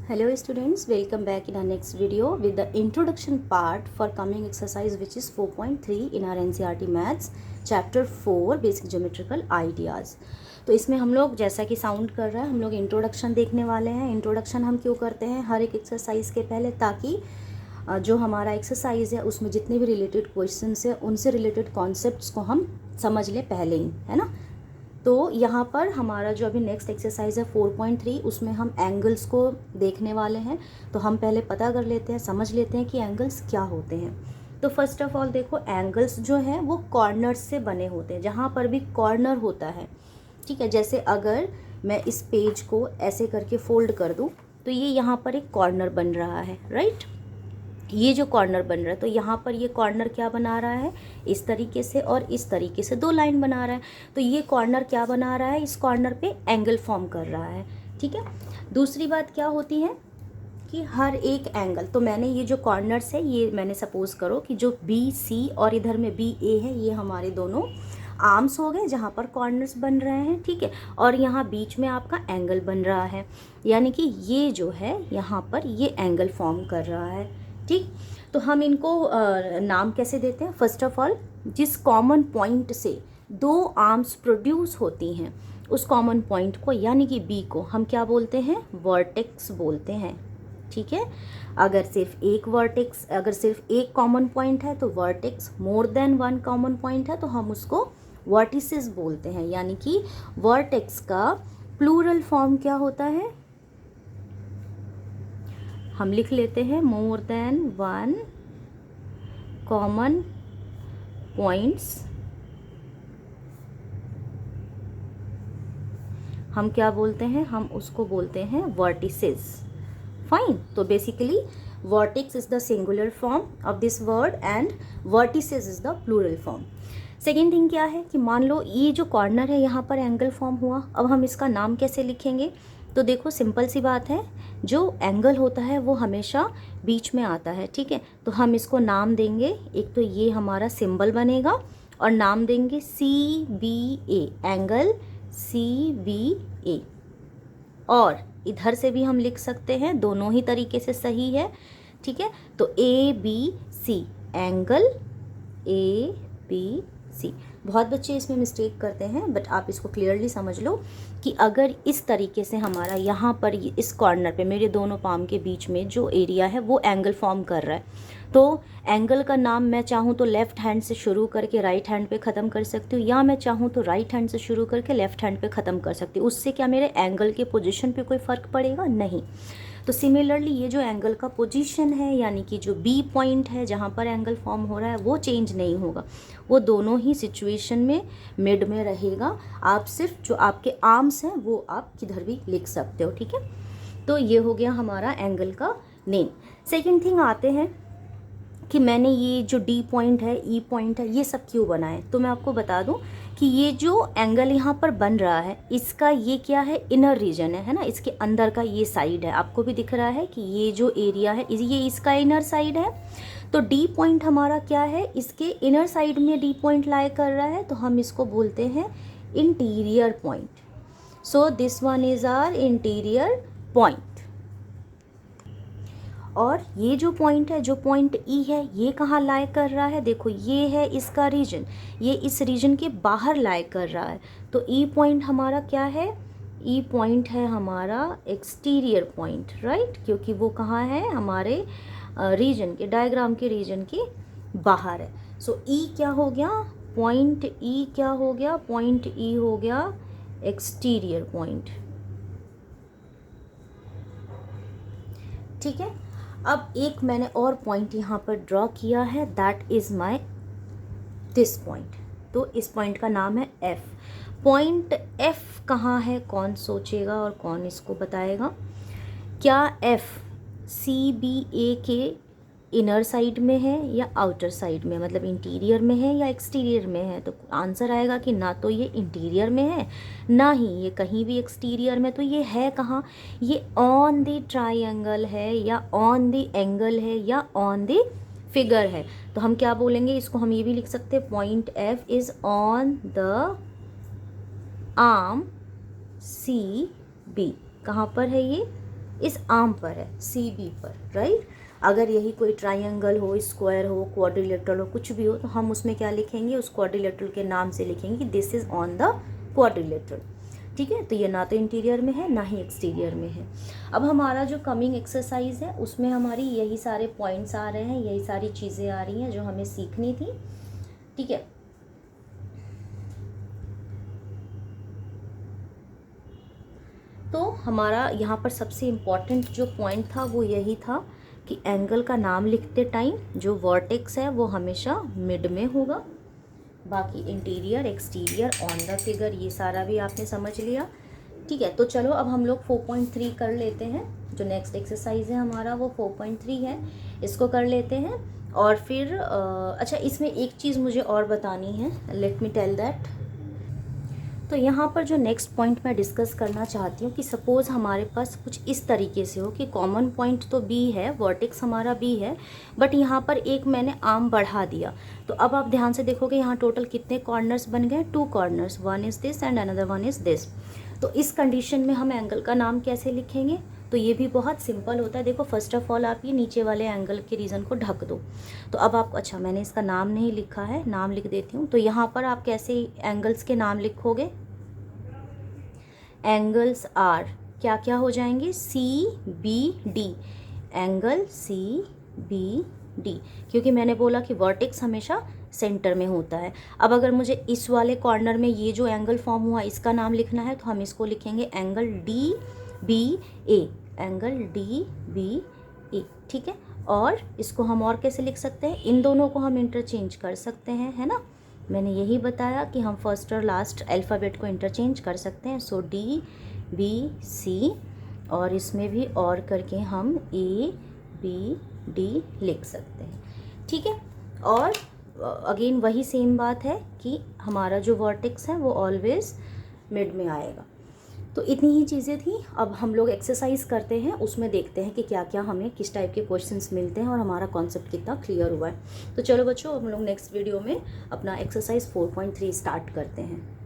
Hello students, welcome back in our next video with the introduction part for coming exercise which is 4.3 in our NCERT Maths Chapter 4 Basic Geometrical Ideas। तो इसमें हम लोग जैसा कि sound कर रहा है हम लोग इंट्रोडक्शन देखने वाले हैं। इंट्रोडक्शन हम क्यों करते हैं हर एक एक्सरसाइज के पहले, ताकि जो हमारा एक्सरसाइज है उसमें जितने भी रिलेटेड क्वेश्चंस है उनसे रिलेटेड कॉन्सेप्ट्स को हम समझ लें पहले ही, है ना। तो यहाँ पर हमारा जो अभी नेक्स्ट एक्सरसाइज है 4.3 उसमें हम एंगल्स को देखने वाले हैं। तो हम पहले पता कर लेते हैं, समझ लेते हैं कि एंगल्स क्या होते हैं। तो फर्स्ट ऑफ ऑल देखो, एंगल्स जो हैं वो कॉर्नर्स से बने होते हैं। जहाँ पर भी कॉर्नर होता है, ठीक है, जैसे अगर मैं इस पेज को ऐसे करके फोल्ड कर दूँ तो ये यहाँ पर एक कॉर्नर बन रहा है, राइट। ये जो कॉर्नर बन रहा है तो यहाँ पर ये कॉर्नर क्या बना रहा है, इस तरीके से और इस तरीके से दो लाइन बना रहा है। तो ये कॉर्नर क्या बना रहा है, इस कॉर्नर पे एंगल फॉर्म कर रहा है, ठीक है। दूसरी बात क्या होती है कि हर एक एंगल, तो मैंने ये जो कॉर्नर्स है ये मैंने सपोज करो कि जो बी सी और इधर में बी ए है, ये हमारे दोनों आर्म्स हो गए जहाँ पर कॉर्नर्स बन रहे हैं, ठीक है। और यहाँ बीच में आपका एंगल बन रहा है, यानी कि ये जो है यहाँ पर ये एंगल फॉर्म कर रहा है, ठीक। तो हम इनको नाम कैसे देते हैं। फर्स्ट ऑफ ऑल, जिस कॉमन पॉइंट से दो आर्म्स प्रोड्यूस होती हैं उस कॉमन पॉइंट को, यानी कि बी को हम क्या बोलते हैं, वर्टेक्स बोलते हैं, ठीक है। अगर सिर्फ एक कॉमन पॉइंट है तो वर्टेक्स, मोर देन वन कॉमन पॉइंट है तो हम उसको वर्टिसेस बोलते हैं। यानी कि वर्टेक्स का प्लूरल फॉर्म क्या होता है, हम लिख लेते हैं more than one common points, हम क्या बोलते हैं, हम उसको बोलते हैं वर्टिसेस। फाइन। तो basically vertex is the singular form of this word and vertices is the plural form. Second thing क्या है कि मान लो ये जो कॉर्नर है यहाँ पर एंगल फॉर्म हुआ, अब हम इसका नाम कैसे लिखेंगे। तो देखो सिंपल सी बात है, जो एंगल होता है वो हमेशा बीच में आता है, ठीक है। तो हम इसको नाम देंगे, एक तो ये हमारा सिंबल बनेगा और नाम देंगे सी बी ए, एंगल सी बी ए। और इधर से भी हम लिख सकते हैं, दोनों ही तरीके से सही है, ठीक है। तो A B C, angle A B C. बहुत बच्चे इसमें मिस्टेक करते हैं, बट आप इसको क्लियरली समझ लो कि अगर इस तरीके से हमारा यहाँ पर इस कॉर्नर पे मेरे दोनों पाम के बीच में जो एरिया है वो एंगल फॉर्म कर रहा है, तो एंगल का नाम मैं चाहूँ तो लेफ़्ट हैंड से शुरू करके राइट हैंड पे ख़त्म कर सकती हूँ, या मैं चाहूँ तो राइट हैंड से शुरू करके लेफ़्ट हैंड पे ख़त्म कर सकती हूँ। उससे क्या मेरे एंगल के पोजीशन पे कोई फ़र्क पड़ेगा, नहीं। तो सिमिलरली ये जो एंगल का पोजीशन है, यानी कि जो बी पॉइंट है जहाँ पर एंगल फॉर्म हो रहा है वो चेंज नहीं होगा, वो दोनों ही सिचुएशन में मिड में रहेगा। आप सिर्फ जो आपके आर्म्स हैं वो आप किधर भी लिख सकते हो, ठीक है। तो ये हो गया हमारा एंगल का नेम। सेकेंड थिंग आते हैं कि मैंने ये जो डी पॉइंट है, ई पॉइंट है, ये सब क्यों बनाए। तो मैं आपको बता दूं कि ये जो एंगल यहाँ पर बन रहा है इसका ये क्या है, इनर रीजन है ना, इसके अंदर का ये साइड है। आपको भी दिख रहा है कि ये जो एरिया है ये इसका इनर साइड है। तो डी पॉइंट हमारा क्या है, इसके इनर साइड में डी पॉइंट लाई कर रहा है, तो हम इसको बोलते हैं interior point. So this one is our interior point. और ये जो पॉइंट है, जो पॉइंट ई है, ये कहाँ लाई कर रहा है, देखो ये है इसका रीजन, ये इस रीजन के बाहर लाई कर रहा है। तो ई पॉइंट हमारा क्या है, ई पॉइंट है हमारा एक्सटीरियर पॉइंट, राइट, क्योंकि वो कहाँ है, हमारे रीजन के, डायग्राम के रीजन के बाहर है। सो ई क्या हो गया, पॉइंट ई क्या हो गया, पॉइंट ई हो गया एक्सटीरियर पॉइंट, ठीक है। अब एक मैंने और पॉइंट यहाँ पर ड्रॉ किया है, that is my this point. तो इस पॉइंट का नाम है एफ। पॉइंट एफ कहाँ है, कौन सोचेगा और कौन इसको बताएगा। क्या एफ सी बी ए के इनर साइड में है या आउटर साइड में, मतलब इंटीरियर में है या एक्सटीरियर में है। तो आंसर आएगा कि ना तो ये इंटीरियर में है ना ही ये कहीं भी एक्सटीरियर में। तो ये है कहाँ, ये ऑन द ट्राइंगल है या ऑन द एंगल है या ऑन द फिगर है। तो हम क्या बोलेंगे इसको, हम ये भी लिख सकते हैं point F is on the arm C B. कहाँ पर है ये, इस आर्म पर है, CB पर, राइट। अगर यही कोई ट्राइंगल हो, स्क्वायर हो, क्वाड्रिलेटरल हो, कुछ भी हो, तो हम उसमें क्या लिखेंगे, उस क्वाड्रिलेटरल के नाम से लिखेंगे this is on the quadrilateral. ठीक है, तो ये ना तो इंटीरियर में है ना ही एक्सटीरियर में है। अब हमारा जो कमिंग एक्सरसाइज है उसमें हमारी यही सारे पॉइंट्स आ रहे हैं, यही सारी चीज़ें आ रही हैं जो हमें सीखनी थी। ठीक है, तो हमारा यहाँ पर सबसे इम्पॉर्टेंट जो पॉइंट था वो यही था कि एंगल का नाम लिखते टाइम जो वर्टेक्स है वो हमेशा मिड में होगा, बाकी interior, exterior, on the figure, ये सारा भी आपने समझ लिया। ठीक है, तो चलो अब हम लोग 4.3 कर लेते हैं। जो नेक्स्ट एक्सरसाइज है हमारा वो 4.3 है, इसको कर लेते हैं। और फिर अच्छा, इसमें एक चीज़ मुझे और बतानी है, लेट मी टेल दैट। तो यहाँ पर जो नेक्स्ट पॉइंट मैं डिस्कस करना चाहती हूँ कि सपोज़ हमारे पास कुछ इस तरीके से हो कि कॉमन पॉइंट तो बी है, वर्टेक्स हमारा बी है, बट यहाँ पर एक मैंने आर्म बढ़ा दिया। तो अब आप ध्यान से देखोगे यहाँ टोटल कितने कॉर्नर्स बन गए, 2 corners, one is this and another one is this. तो इस कंडीशन में हम एंगल का नाम कैसे लिखेंगे, तो ये भी बहुत सिंपल होता है। देखो, फर्स्ट ऑफ ऑल आप ये नीचे वाले एंगल के रीज़न को ढक दो। तो अब आप, अच्छा मैंने इसका नाम नहीं लिखा है, नाम लिख देती हूँ। तो यहाँ पर आप कैसे एंगल्स के नाम लिखोगे, एंगल्स आर क्या क्या हो जाएंगे, CBD, एंगल CBD, क्योंकि मैंने बोला कि वर्टेक्स हमेशा सेंटर में होता है। अब अगर मुझे इस वाले कॉर्नर में ये जो एंगल फॉर्म हुआ इसका नाम लिखना है, तो हम इसको लिखेंगे एंगल DBA, एंगल DBA। ठीक है, और इसको हम और कैसे लिख सकते हैं, इन दोनों को हम इंटरचेंज कर सकते हैं, है ना। मैंने यही बताया कि हम फर्स्ट और लास्ट अल्फ़ाबेट को इंटरचेंज कर सकते हैं। सो DBC, और इसमें भी और करके हम ABD लिख सकते हैं। ठीक है, और अगेन वही सेम बात है कि हमारा जो वर्टेक्स है वो ऑलवेज मिड में आएगा। तो इतनी ही चीज़ें थी। अब हम लोग एक्सरसाइज करते हैं, उसमें देखते हैं कि क्या क्या हमें किस टाइप के क्वेश्चंस मिलते हैं और हमारा कॉन्सेप्ट कितना क्लियर हुआ है। तो चलो बच्चों, हम लोग नेक्स्ट वीडियो में अपना एक्सरसाइज 4.3 स्टार्ट करते हैं।